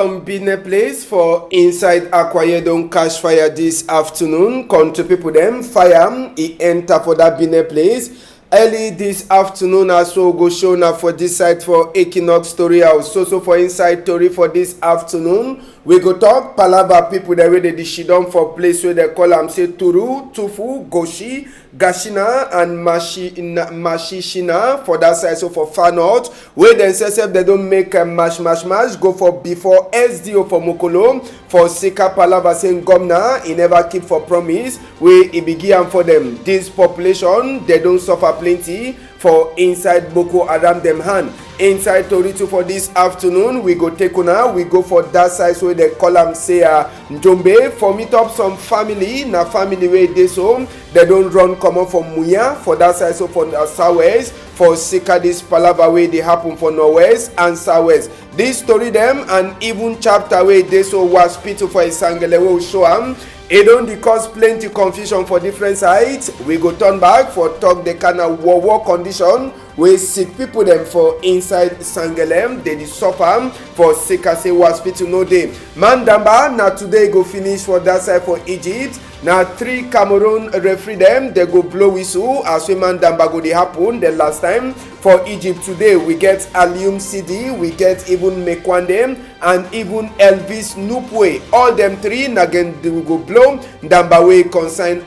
some business place for inside Akwa don catch fire this afternoon. Country people them fire e enter for that business place early this afternoon. As well go show now for this side for Equinox Story House. So for inside story for this afternoon, we go talk palava people that way they she done for place where they call them say Turu, Tufu, Goshi, Gashina and Mashishina for that side. So for far north, where then say they don't make a mash go for before SDO for Mokolo for Sika palava saying Gomna he never keep for promise where he began for them. This population they don't suffer plenty for inside Boko Haram them hand. Inside Toritu for this afternoon, we go take una, we go for that side where they call them say Njombe for meet up some family, na family where they so they don't run come up from Muya for that side so for southwest for Sika this palava way they happen for northwest and southwest. This story them and even chapter where they so was Peter for Isangele will show them. It don't cause plenty confusion for different sides. We go turn back for talk the kind of war condition where sick people them for inside Sangelem they suffer for Sika say hospital no day. Mandamba now today go finish for that side for Egypt. Now 3 Cameroon referee them they go blow whistle as we Mandamba go they happen the last time for Egypt. Today we get Alium CD, we get even Mekwande and even Elvis Nupwe. All them 3 again they will go blow Ndambawe concern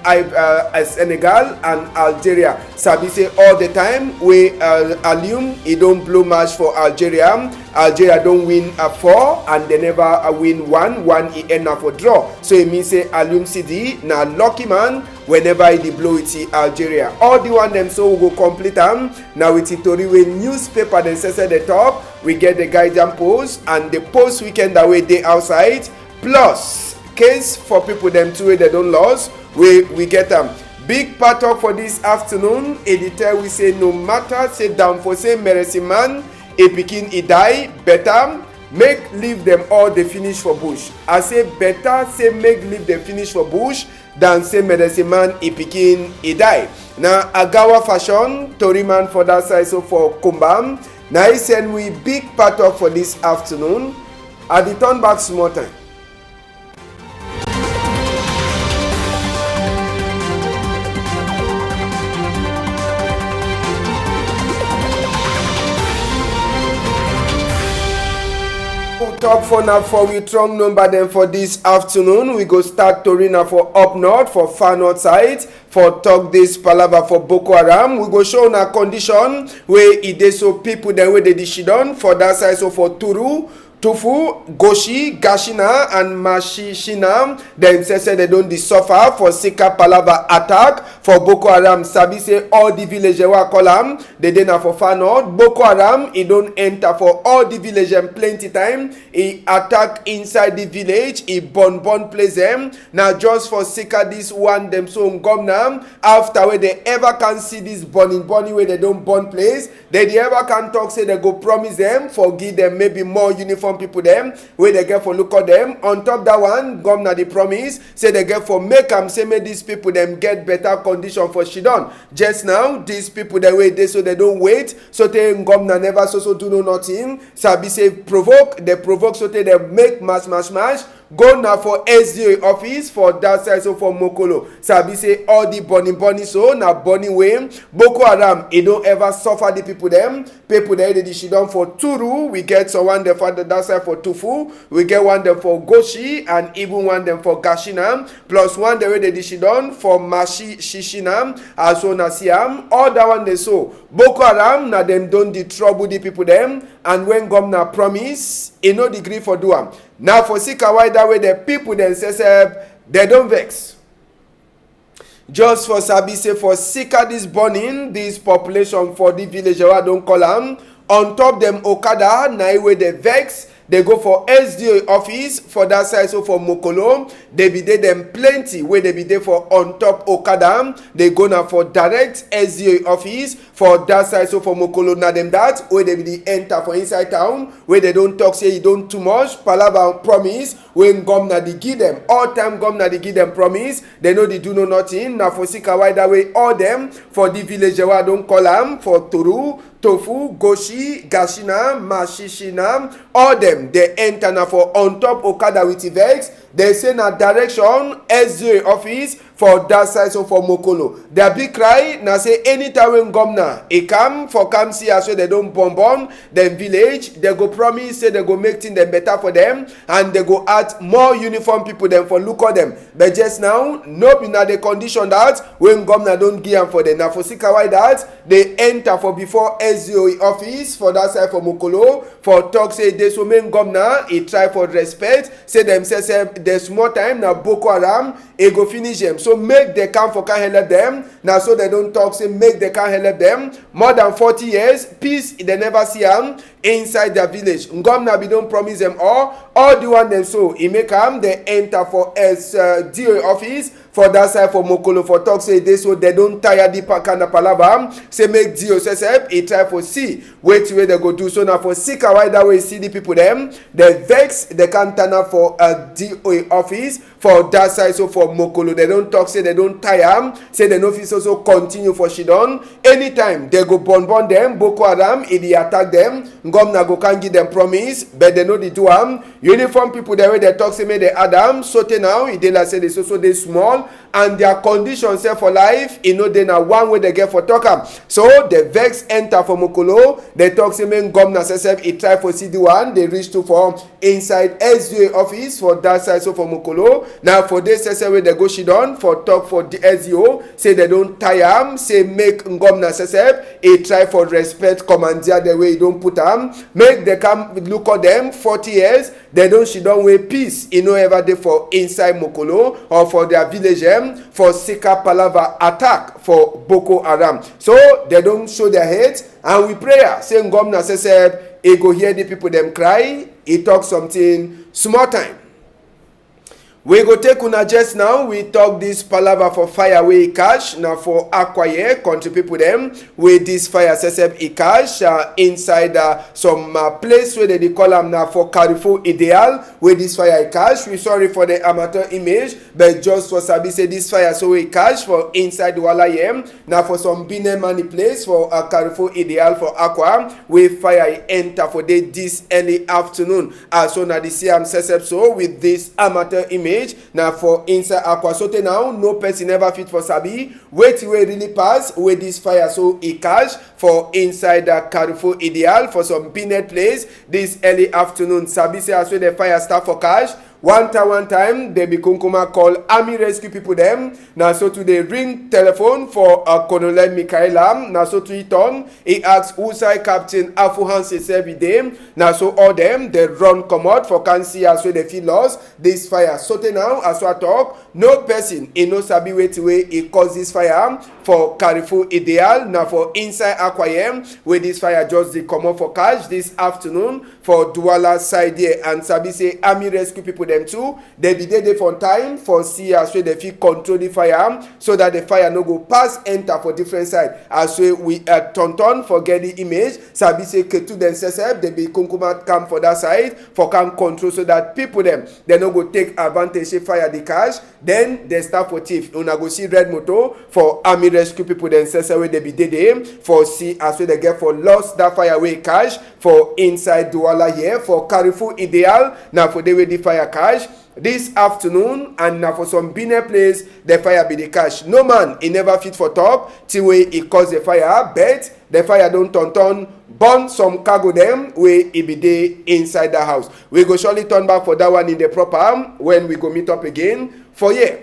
Senegal and Algeria. Sabi say all the time we Alium he don't blow match for Algeria. Algeria don't win 4 and they never win 1 he end up for draw. So it means say Alium CD na lucky man whenever he blow it Algeria. All the one them so we go complete them. Now with it we newspaper then says at the top we get the guidance post and the post weekend that way they outside plus case for people them too they don't lose we get them. Big part of for this afternoon editor we say no matter say down for say mercy man a pikin he die better make leave them all they finish for bush. I say better say make leave them finish for bush than say medicine man he pikin he die. Now Agawa fashion Toriman for that side so for Kumbam. Now he send we big part of for this afternoon at the turn back small time. Top for now for we strong number then for this afternoon. We go start Torina for up north for far north side for talk this palava for Boko Haram. We go show na condition where it is so people then where they dishidon for that side so for Turu, Tufu, Goshi, Gashina and Mashishina them say they don't suffer for Sika palava attack for Boko Haram. Sabi say all the villages wa call am they dey na for far north. Boko Haram he don't enter for all the village and plenty time he attack inside the village he burn place them. Now just for Sika this one them so Gomna after where they ever can see this burning where they don't burn place they ever can talk say they go promise them forgive them maybe more uniform people them where they get for look at them on top that one Gomna the promise say they get for make them say make these people them get better condition for Shidon. Just now these people they wait they so they don't wait so they Gomna never so do no nothing. Sabi say provoke so they make mash go now for SDA office for that side so for Mokolo. Sabi say all the bunny so now bunny way Boko Haram it don't ever suffer the people them they she done for Turu. We get someone there for that side for Tufu, we get one there for Goshi and even one there for Gashina plus one there they she done for Mashishina as well as Siam. All that one they so Boko Haram now them don't the trouble the people them and when Gomna promise in no degree for do am. Now for Sika why that way the people then say they don't vex. Just for Sabi say for Sika this burning this population for the village I don't call them on top them Okada na way they vex. They go for SDA office for that side so for Mokolo. They be there them plenty where they be there for on top Okada. They go now for direct SDA office for that side so for Mokolo. Now them that where they be the enter for inside town where they don't talk say you don't too much. Palava promise when Gomna they give them all time Gomna they give them promise. They know they do no nothing. Now for Sika why that way all them for the village I don't call them for Turu, Tofu, Goshi, Gashina, Mashishina, all them, they enter now for on top Okada with Vex. They say na direction SJ office for that side, so for Mokolo. Their big cry now say anytime when governor he come for come see as well they don't bomb them village, they go promise say they go make things them better for them and they go add more uniform people them for look at them. But just now, no be na the condition that when governor don't give them for them. Now for Sikawai that they enter for before SDO office for that side for Mokolo for talk say they so main governor he try for respect say themselves there's more time now Boko Haram he go finish them. So make the camp for can help them. Now so they don't talk say make the can help them. More than 40 years, peace they never see them inside their village. Governor be don't promise them all the one them so he make them they enter for DO office for that side for Mokolo for talk say they so they don't tire the kind of palava say make DO say he try for see wait where they go do. So now for Sikawai that way see the people them they vex they can turn up for a DO office for that side so for Mokolo they don't talk say they don't tire say they no fit also continue for Shidon anytime they go burn them Boko Haram if they attack them governor go can give them promise but they know the do uniform people the way they talk say make they Adam so now they like say they so they small and their conditions say for life you know they na one way they get for talk so the vex enter for Mokolo they talk say make governor say he try for CD1 they reach to for inside SDA office for that side so for Mokolo. Now for this say where they go Shidon for talk for the SDO say they don't tire say make governor say he try for respect commander the way he don't put make they come look at them 40 years they don't Shidon way peace you know ever they for inside Mokolo or for their village for Sika Palava attack for Boko Haram. So they don't show their heads and we pray saying governor say he go hear the people them cry he talk something small time. We go take una just now. We talk this palava for fire we cash now for Akwaye country people them with this fire sesep e cash inside some place where they call them now for Carrefour Ideal with this fire e cash. We sorry for the amateur image, but just for sabi say this fire so we cash for inside the Walayem now for some Bine money place for Carrefour Ideal for Aqua with fire enter for this early afternoon. So now the CM sesep so with this amateur image. Now for inside Aqua Sote now, no person ever fit for Sabi. Wait till we really pass with this fire so e cash for inside the Carrefour Ideal for some peanut place this early afternoon. Sabi say as well the fire start for cash. One time, they be Kunkuma call army rescue people them. Now so to they ring telephone for Colonel Michaela. Now so to it on, he asks Usai Captain Afuhan says every day. Now so all them they run come out for can see as well they feel lost. This fire. So now as I talk, no person in no sabi wait way he cause this fire for Carrefour Ideal. Now for inside Aquayem where this fire just they come out for cash this afternoon for Douala side here and sabi say army rescue people them too. They be there for time for see as well they feel control the fire so that the fire no go pass enter for different side. As well we turn for get the image. Sabi say Ketu themselves they be Kunkuma come for that side for can control so that people them they no go take advantage of fire the cash. Then they start for thief. Una go see red motor for army rescue people themselves where they be there for see as well they get for lost that fire way cash for inside Douala here for Carrefour Ideal. Now for the way the fire cash this afternoon and now for some Bine place the fire be the cash. No man he never fit for talk till way he cause the fire but the fire don't turn burn some cargo them where it be there inside the house. We go surely turn back for that one in the proper when we go meet up again for year.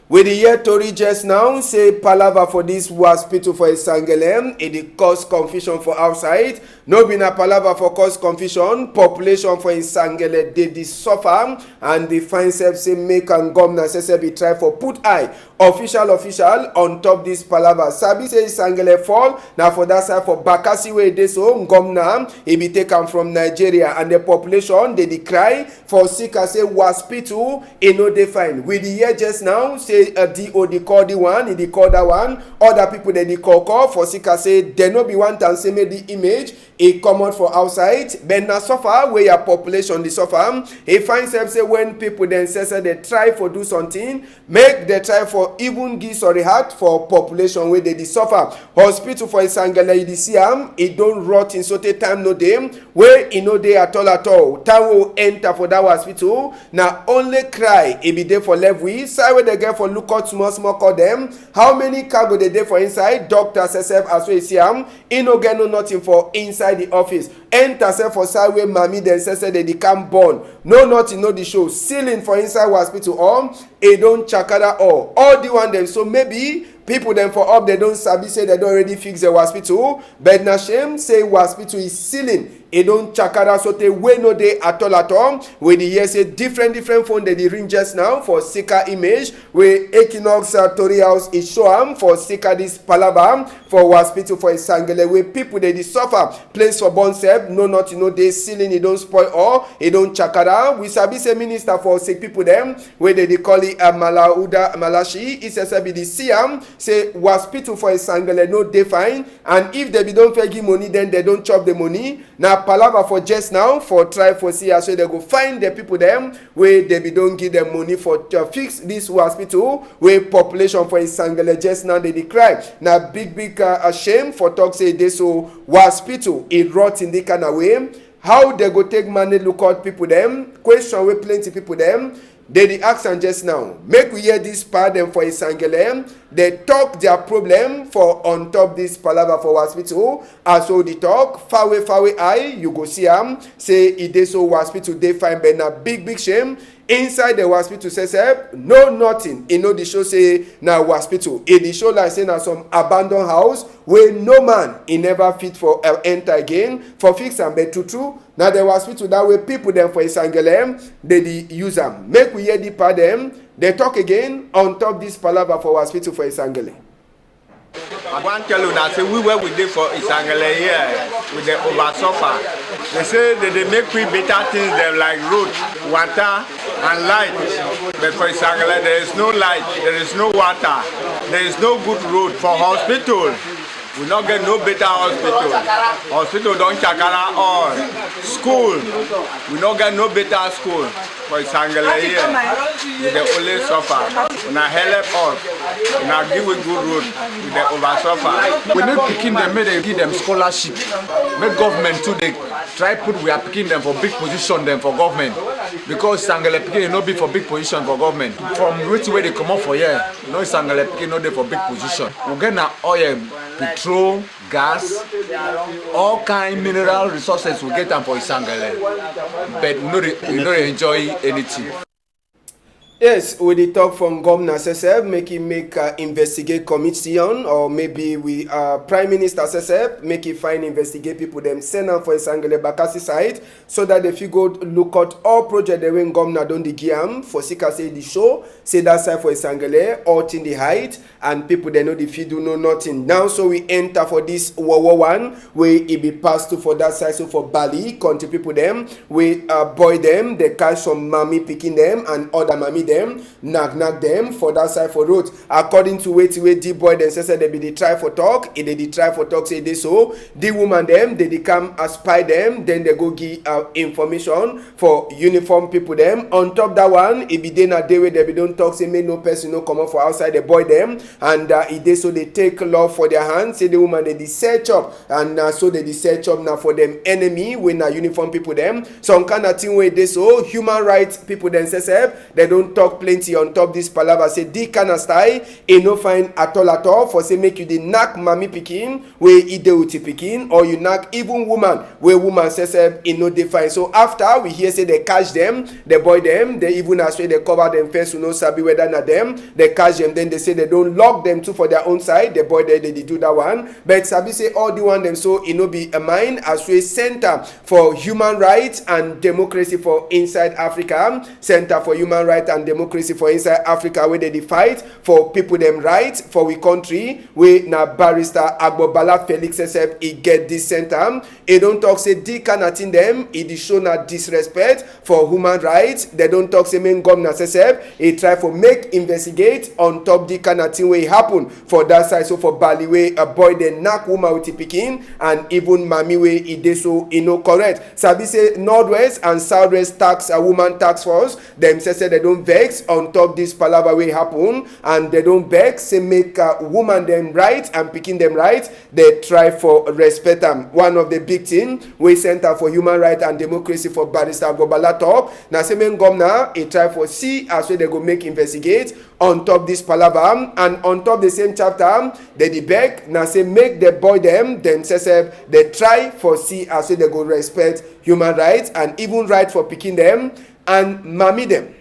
With the year Tori just now say palava for this hospital for Isangelem it cause confusion for outside. No be na palava for cause confusion. Population for Isangele they suffer and the fine self say make and governor say be try for put eye official on top this palava. Sabi say Isangele fall now for that side for Bakasi way they so governor he be taken from Nigeria and the population they cry for sick as say hospital no they find. With the year just now say say do dey call the one, dey call that one. Other people dey call for sika say dem no be one time say make the image e comot for outside, but na suffer wey your population dey suffer. E find sef say when people dem say dey try for do something, make dey try for even give sorry heart for population wey dey suffer. Hospital for Isangele you dey see am, e don rot in so tey time no dey, wey e no dey at all. Time wey enter for that hospital na only cry e be dey for level side wey dey get for look out small call dem. How many cargo dey dey for inside? Doctor sef as wey see am, e no get no nothing for inside the office. Enter sef for side wey mami dem say dey come born, no nothing no dey show. Ceiling for inside hospital e don chakara all the one dem. So maybe people dem for up they don sabi say they don already fix the hospital, but na shame say hospital is ceiling e don chakara so tey wey no dey at all. We dey hear say different phone dey ring just now for Sika image wey Equinox Tori House is show am for Sika this palava for hospital for Isangele wey people dey suffer. Place for born sef no nothing no dey, ceiling e don spoil all e don chakara. We sabi say minister for sick people dem wey dey call it Malauda Malashi e say be the CM say hospital for Isangele no dey fine, and if they be don pay give money then they don chop the money. Na palava for just now for try for see so they go find the people them where they be don't give them money for fix this hospital where population for Isangele just now they cry. Now big shame for talk say this so hospital it rot in the kind of way. How they go take money look out people them? Question with plenty people them. They ask am just now. Make we hear this part them for Isangele. They talk their problem for on top this palava for hospital. As so they talk far away eye you go see am say it dey so hospital they find but na big shame. Inside the hospital says no nothing. E no dey show say na hospital. E dey show like say na some abandoned house where no man e never fit for enter again for fix am. But true na the hospital that way people them for Isangele they use am. Make we hear the part them. They talk again on top this palava for hospital for Isangele. I want to tell you that say we were with them for Isangele here with the oversuffer. They say that they make we better things them like road, water and light. But for Isangele there is no light, there is no water, there is no good road for hospital. We not get no better hospital. Hospital don't chakara all. School, we not get no better school. For Isangele here, we the only suffer. We not help us. We not give a good road. We the over suffer. We need picking them, make they give them scholarship. Make government too they try put we are picking them for big position them for government. Because Isangele picking no be for big position for government. From which way they come up for here, you know Isangele picking no they for big position. We get na oil, petrol, gas, all kind mineral resources we get them for Isangele. But we no enjoy anything. Yes, we dey talk from governor SSF, make him investigate commission, or maybe we prime minister SSF, make him find investigate people them send them for Isangele Bakassi side, so that if you go look at all project the way governor don dey give am for Sika say the show, say that side for Isangele, out in the height, and people they know the fit do know nothing. Now so we enter for this one where it be passed to for that side, so for Bali, country people them, we boy them, they catch some mommy picking them and other mommy them, knock them for that side for road. According to way the boy them say they be the try for talk, if they try for talk say they so the woman them they come spy them, then they go give information for uniform people them. On top that one, if they na day where they don't talk say make no person no come out for outside the boy them, and if they so they take law for their hands, say the woman they search up, and so they search up now for them enemy when na uniform people them. Some kind of thing where they so human rights people them say they don't talk plenty on top this palava say the kind of style e no fine at all for say make you the knack mommy pikin where e dey with pikin, or you knack even woman where woman say e no dey fine. So after we hear say they catch them, they boy them, they even as well they cover them first to no sabi whether na them, they catch them, then they say they don't lock them too for their own side, the boy they do that one, but sabi say all the one them so e no be a mind as we center for human rights and democracy for inside Africa, center for human rights and democracy for inside Africa, where they fight for people them rights for we country. We na barrister Agbobala Felix Sesep he get this center. He don't talk say di canatin them. He show na disrespect for human rights. They don't talk say main governor Sesep. He try for make investigate on top di canatin way happen for that side. So for Bali way a boy then knock woman with pikin and even mami way he dey so no correct. Sabi say Northwest and Southwest tax a woman tax force. Them say they don't vex on top this palava way happen and they don't vex say make woman them right and picking them right. They try for respect them. One of the big thing we Center for Human Rights and Democracy for Barrister Agbobala talk. Na say main governor he try for see as well they go make investigate on top this palava and on top the same chapter they beg na say make the boy them themselves they try for see as well they go respect human rights and even right for picking them and mami them.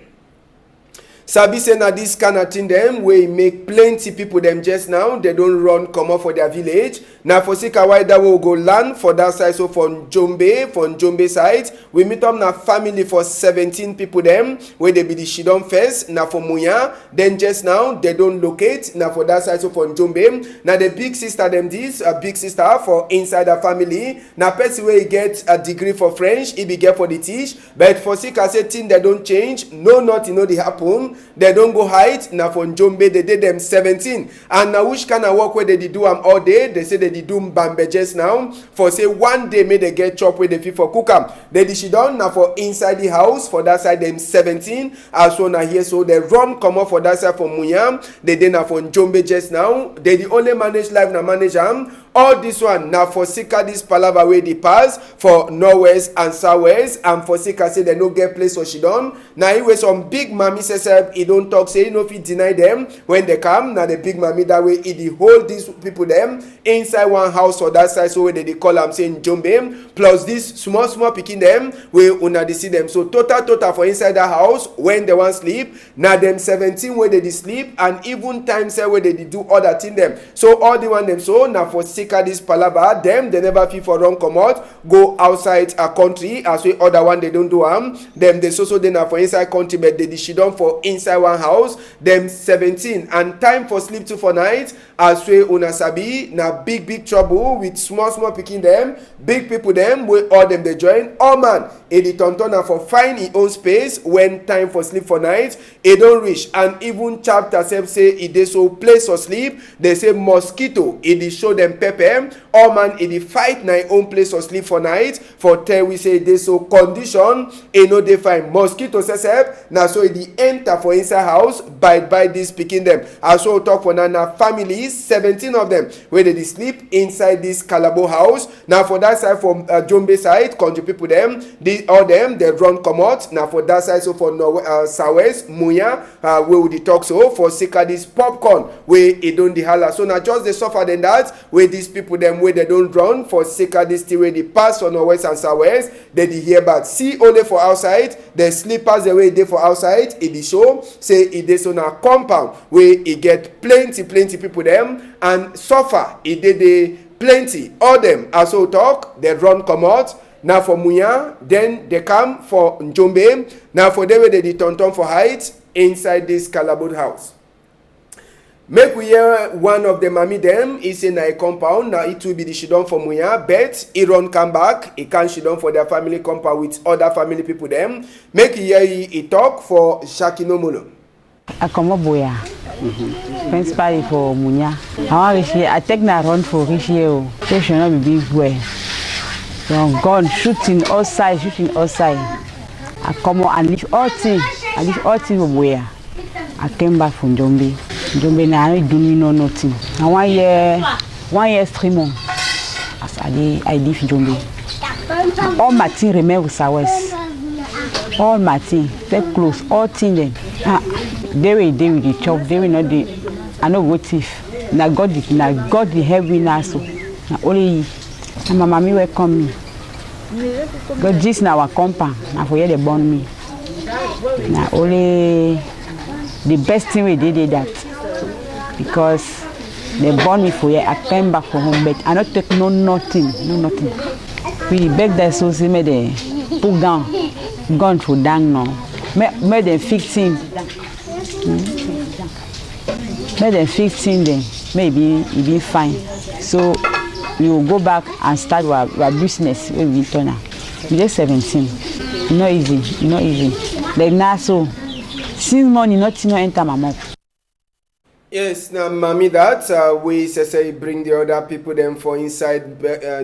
Sabi say na this kind of thing them wey make plenty people them just now they don't run come up for their village. Na for Sika Waida will go land for that side. So from Jombe side we meet up na family for 17 people them where they be the Shidon first. Na for Muya then just now they don't locate na for that side. So from Jombe na the big sister them this a big sister for inside the family. Na person where he get a degree for French he be get for the teach but for Sika say thing they don't change no nothing no they happen. They don't go hide. Now for Njombe, they did them 17. And now which kind of work where they do them all day? They say they did do Mbambe just now. For say one day, may they get chop with the fee for cook them. They did she done now for inside the house. For that side, them 17. As well now here, so they run come up for that side for Muyam. They did now for Njombe just now. They the only manage life now manage them. All this one now for Sika this palava way they pass for Northwest and Southwest and for Sika say they no get place for she done. Now he was some big mammy says he don't talk say you know if he deny them when they come. Now the big mammy that way he hold these people them inside one house or that side so where they call them saying Jombe plus this small picking them where una they see them. So total for inside the house when they want sleep. Now them 17 where they sleep and even time say where they do other thing them. So all the one them so now for Sika this palava them they never feel for run come out go outside a country as we other one they don't do them they so they now for inside country but they she done for inside one house them 17 and time for sleep too for night as we una sabi na big trouble with small picking them big people them we all them they join all man the tontona for find his own space when time for sleep for night it don't reach and even chapter self say it they so place for sleep they say mosquito it show them pepper all man it fight na own place for sleep for night for tell we say they so condition no they find mosquito says na so it enter for inside house by this picking them as well talk for na families 17 of them where they sleep inside this Calabo house. Now for that side from Jombe side country people them all them they run come out. Now for that side so for Southwest Muya where would the talk so for Sika this popcorn where it don't the holla so now just they suffer than that where these people them where they don't run for Sika this thing where they pass on Northwest and Southwest they hear bad see only for outside the sleepers the way they for outside it the show say it is on a compound where it get plenty people them and suffer it did plenty all them as so talk they run come out. Now for Muya then they come for Njombe now for them they turn for height inside this Calabo house. Make we hear one of the mammy them is in a compound. Now it will be the shidon for Muya, but he run come back. He can't shidon for their family compound with other family people them. Make hear he talk for Shakinomolo. I come up boya. Principally for Muya. I take na run for Richie. They should not be big way. So gun shooting outside. I come out and leave all things. I leave all things for boya. I came back from Jombe. Jombe na I do me no nothing. And 1 year streaming. As I leave Jombe. All my things remain with Southwest. All my things, take close, all things them. They will with the chop, they will not the I know go thief. Na God the heavy now so. Na only my mommy welcome me. God this na our compound. Na for here they born me. Na only the best thing we did that. Because they born me for here, I came back for home, but I not take nothing. We beg the so see me they put down, gone for down now. make them 15. Make them 15 then maybe it be fine. So we will go back and start our business when we turn out. We just 17. Not easy, not easy. Like now, so since morning, nothing enter my mouth. Yes, now, mommy, that we say bring the other people them for inside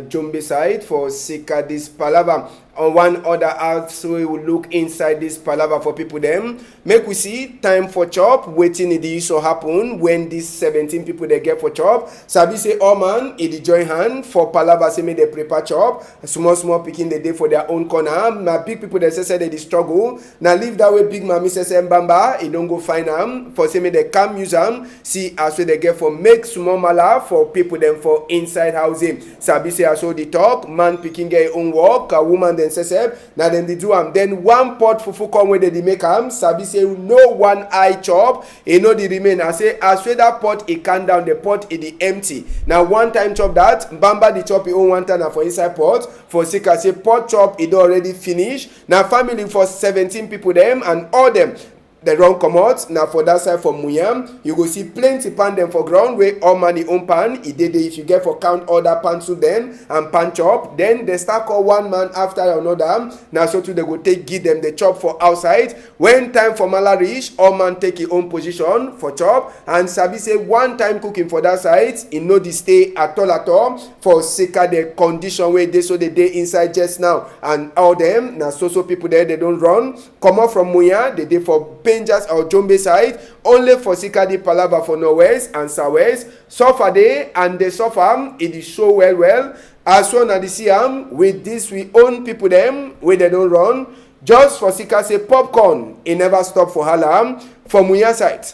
Jombe side for Sika this palaver. On one other house, we will look inside this palaver for people them. Make we see time for chop, waiting it used to happen when these 17 people they get for chop. Sabi say, oh man, it join hand for palaver, say me they prepare chop. Small picking the day for their own corner. Now big people they say they struggle. Now leave that way big mommy says Mbamba, it don't go find them. For say me they come use them. See as they get for make small mala for people them for inside housing. Sabi say as the talk, man picking their own work, a woman then says now then they do then one pot fufu come where they make am. Sabi say no one eye chop, you know the remain. I say as well that pot it can down the pot it the empty. Now one time chop that, Mbamba the chop it own one time for inside pot. For Sika say pot chop it already finished. Now family for 17 people them and all them. The run come out. Now for that side for Muyam, you go see plenty pan them for ground where all money own pan. It did if you get for count other pan to them and pan chop. Then they start call one man after another. Now so too they go take give them the chop for outside. When time for Mala reach, all man take his own position for chop. And Sabi say one time cooking for that side, he know the stay at all for Sika the condition where they so they day inside just now. And all them now so people there they don't run. Come out from Muya, they day for just our Jombe side, only for Sika di Palava for Northwest and Southwest. Suffer they and they suffer, it is show well. As soon as they see with this we own people them where they don't run. Just for Sika say popcorn, it never stop for Halam for Muya side.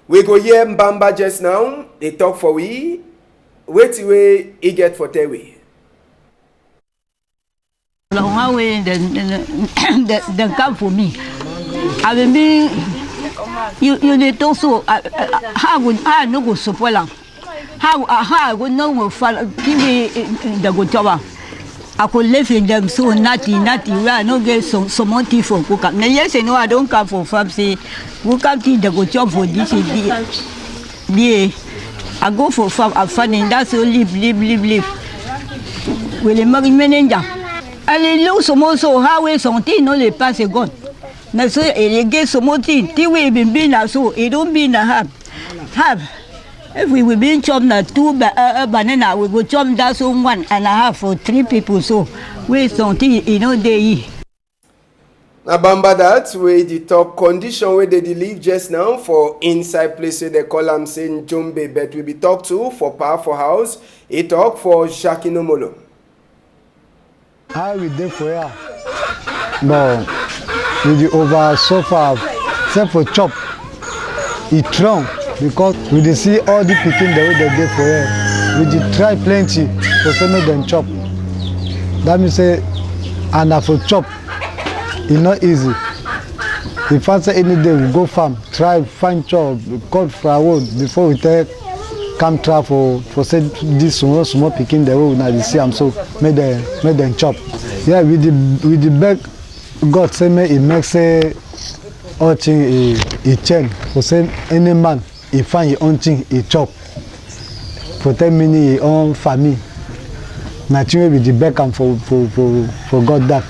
We go here Mbamba just now, they talk for we, wait way he get for Tewe. They come for me. I mean, you need also how would I no go support them? How would no go follow give me the good job? I could live in them so natty, where I no get some money for cook up. Now, yes, I know I don't come for farm, say, who come to the good job for this? I go for farm, I'm finding that's so live. Will the manager? I lose some also how is something no le pass a gun. Now so it gets some more thing. Till we been now so it don't be in a half. If we will be chop na 2 banana, we will chop that so 1.5 for 3 people. So we something you know they. Now Bamba that way the top condition where they live just now for inside place where they call them saying Jombe, but we be talk to for Powerful House. He talk for Jackie Nomolo. How we dey for here? But with the over so far, except for chop, it wrong because we dey see all the people the way they dey for here. We dey try plenty for say make them chop. That means say, and for chop, it's not easy. If I say any day we go farm, try find chop, cut firewood before we take. Come travel for say this small picking the way we now see them so make them chop. Yeah, with the beg God say me it makes say all thing a chain for say any man he find his own thing he chop for 10 minutes his own family. Nothing with the beg and for God that.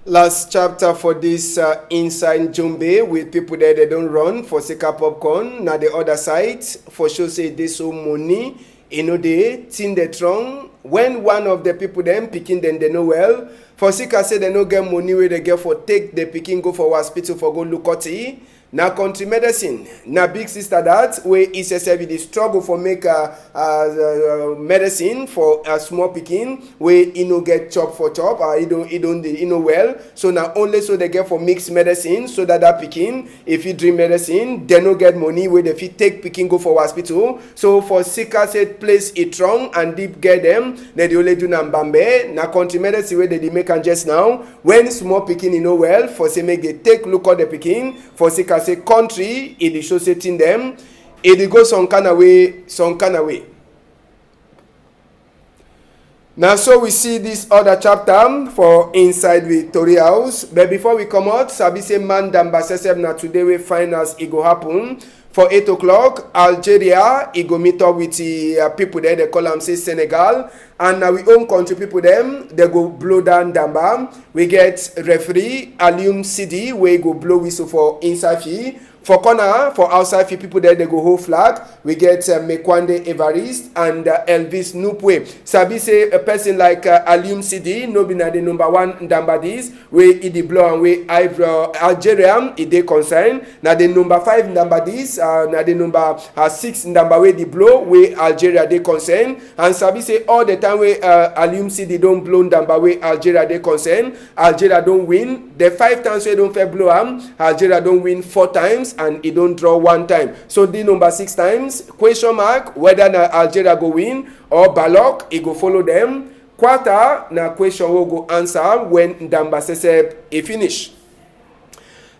Last chapter for this inside Jombe with people there they don't run for Sika popcorn. Now the other side for sure say they so money you know they tin the trunk when one of the people them picking them they know well. For Sika say they no get money where they get for take the picking go for hospital for go look at it. Now country medicine, now big sister that where is a the struggle for make medicine for a small picking where you know get chop for chop or you don't well. So now only so they get for mixed medicine so that picking if you drink medicine they no get money where if you take picking go for hospital. So for Sika said place it wrong and deep get them then they only do Nambambe. Now country medicine where they make and just now when small picking you know well for say make they take look at the picking for Sika say country it shows setting them it goes some kind of way Now, so we see this other chapter for inside the Tori House. But before we come out, Sabi say man Damba Seseb na today we find as it go happen. For 8 o'clock, Algeria, it go meet up with the people there, they call them say Senegal. And now we own country people them, they go blow down Damba. We get referee Alium Sidi, where go blow whistle for inside fee. For corner, for outside few people there, they go hold flag. We get Mekwande Evariste and Elvis Nupwe. Sabi say a person like Alium Sidi, no be na the number one Ndambadis, where it the blow and where Algeria, it they concern. Na the number 5 Ndambadis, na the number 6 Ndamba where the blow, where Algeria they concern. And Sabi say all the time where Alium Sidi don't blow Ndamba where Algeria they concern, Algeria don't win. The 5 times where don't fair blow Algeria don't win 4 times. And it don't draw 1 time. So the number 6 times, question mark, whether Algeria go win or Balok, it go follow them. Quarter, na question will go answer when Damba Seseb a finish.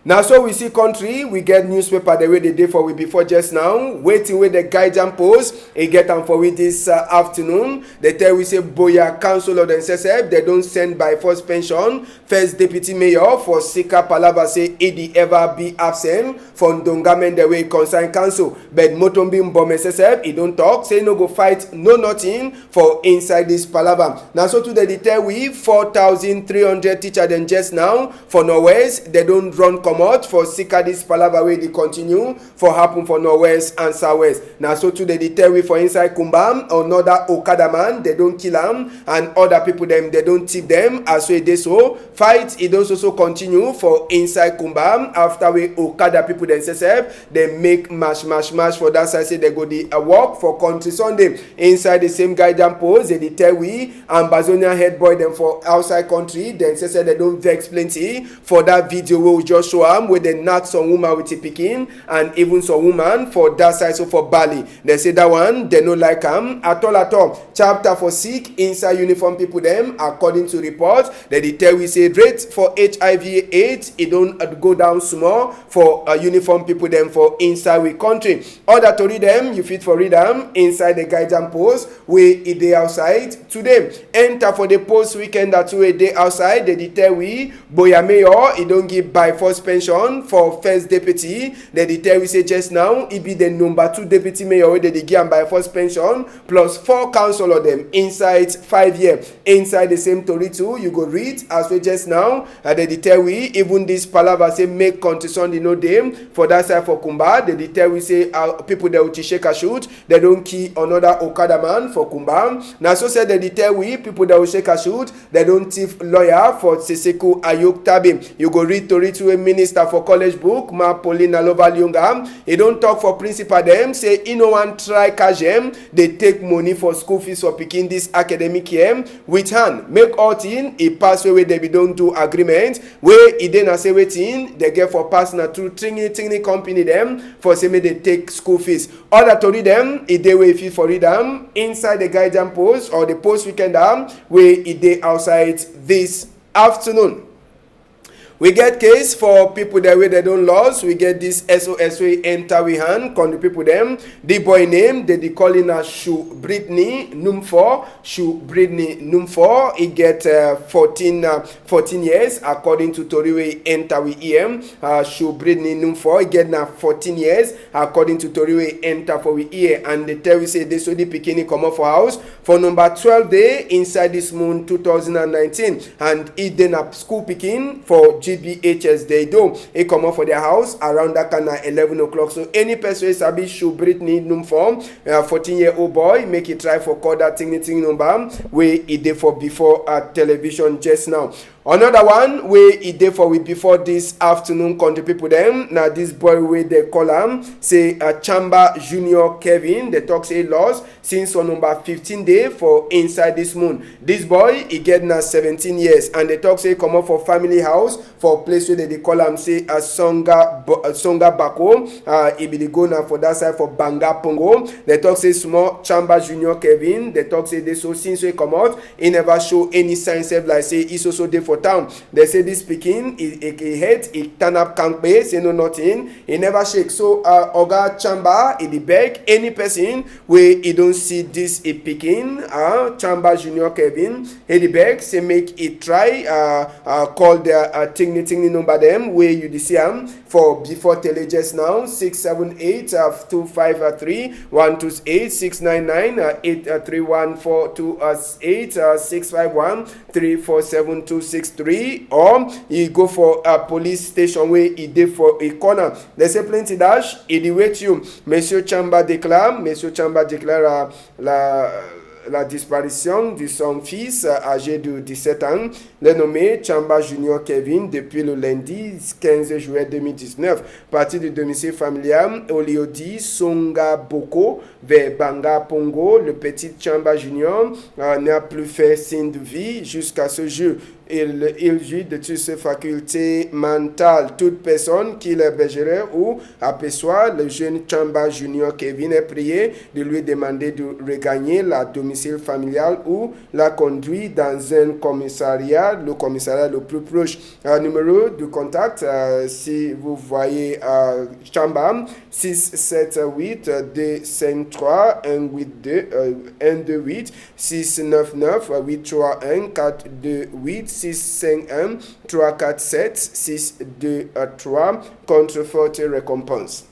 Now, so we see country, we get newspaper the way they did for we before just now. Waiting with the guidance post, they get them for we this afternoon. They tell we say Boya Council of the Seseb, they don't send by force pension. First Deputy Mayor for Sika Palava say Edi ever be absent from Ndongamen the way concern council. But Motombim Bome Seseb, he don't talk, say no go fight, no nothing for inside this Palava. Now, so today they tell we 4,300 teachers then just now for Norwest, they don't run come out for Sika this Palava way they continue for happen for Norwest and Southwest. Now so today they tell we for inside Kumbam another Okada man they don't kill him and other people them they don't tip them as well they so fight it does also continue for inside Kumbam after we Okada people themselves they make mash for that side say they go the walk for country Sunday inside the same guidance post they tell we Ambazonia head boy them for outside country then say they don't vex plenty for that video we just show where they knock some woman with a picking and even some woman for that side so for Bali they say that one they no like at all chapter for sick inside uniform people them according to reports they tell we say rate for HIV/AIDS it don't go down small for uniform people them for inside we country other to read them you fit for read them inside the guidance post where it they outside today enter for the post weekend that way they outside they tell we Boya Mayor it don't give by force pension for first deputy they tell we say just now it be the number 2 deputy mayor where they give by first pension plus 4 council of them inside 5 years inside the same story too you go read as we just now they tell we even this Palava say make country Sunday no them for that side for Kumba they tell we say people that will shake a shoot they don't kill another Okada man for Kumba now so say they tell we people that will shake a shoot they don't thief lawyer for Seseko Ayok Tabim you go read to a minister for college book Ma Paulina Lovalyunga he don't talk for principal them say he no one try cash them they take money for school fees for picking this academic year with hand make all thing he pass away they be don't do agreement where he then say waiting they get for personal to tiny company them for say me they take school fees other to read them he they way fee for read them inside the guidance post or the post weekend where he they outside this afternoon. We get case for people that way they don't lose. We get this SOS way enter we hand. Con the people them. The boy name they calling us Shu Brittany Numfor. Shu Brittany Numfor. He get 14 years according to Toriwe enter we EM. Shu Brittany Numfor. He get now 14 years according to Toriwe enter for we EM. And they tell we say this so the bikini come up for house for number 12 day inside this moon 2019. And it then a school picking for GBHS they do it come up for their house around that kind of 11 o'clock. So any person is a bit should Brittany Numform 14-year-old boy make it try for call that thing number where it did for before television just now. Another one where it did for we before this afternoon country people them now this boy where they call him say Chamba Junior Kevin they talk say lost since on number 15 day for inside this moon. This boy he get now 17 years and they talk say come up for family house for place where they call him say a Songa Bako he be the go now for that side for Banga Pongo. They talk say small Chamba Junior Kevin they talk say they so since we come out he never show any signs of like say he's also there for town. They say this pikin, he head, he turn up kampe, say no nothing, he never shake. So Oga Chamba, he beg any person where he don't see this a pikin, Chamba Junior Kevin, he beg, say make it try, call their tingni number them, where you see them for before tele just now, 678-253-128-699-831-428-651-347-263, or you go for a police station where he did for a corner. They say plenty dash, he wait you. Monsieur Chamba déclare la disparition de son fils âgé de 17 ans, le nommé Chamba Junior Kevin, depuis le lundi 15 juillet 2019, parti du domicile familial Oliodi Songa Boko vers Banga Pongo. Le petit Chamba Junior n'a plus fait signe de vie jusqu'à ce jour. Il jouit de toutes ses facultés mentales. Toute personne qui l'hébergerait ou aperçoit le jeune Chamba Junior Kevin est prié de lui demander de regagner la domicile familial ou la conduire dans un commissariat, le commissariat le plus proche. Numéro de contact, si vous voyez Chamba, 678 253 182 128 699 831 428 651 347 623 contre forte récompense.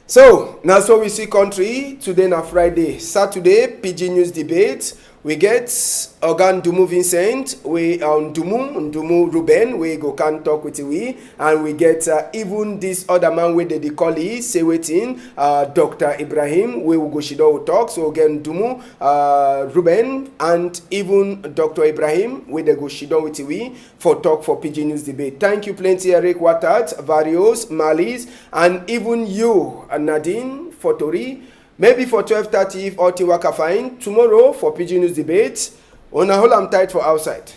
So, now so we see country today na Friday. Saturday, PG News debate. We get Ogan Ndumu Vincent, we Ndumu Ruben, we go can talk with we, and we get even this other man with the call say waiting, Dr. Ibrahim, we will go Shido talk. So again Ndumu, Ruben, and even Dr. Ibrahim, we the go Shido with we for talk for PG News debate. Thank you plenty, Eric Watat, Varios, Malis, and even you, Nadine, Fotori. Maybe for 12:30 if all Tiwaka fine. Tomorrow for PG News debate. On a whole I'm tight for outside.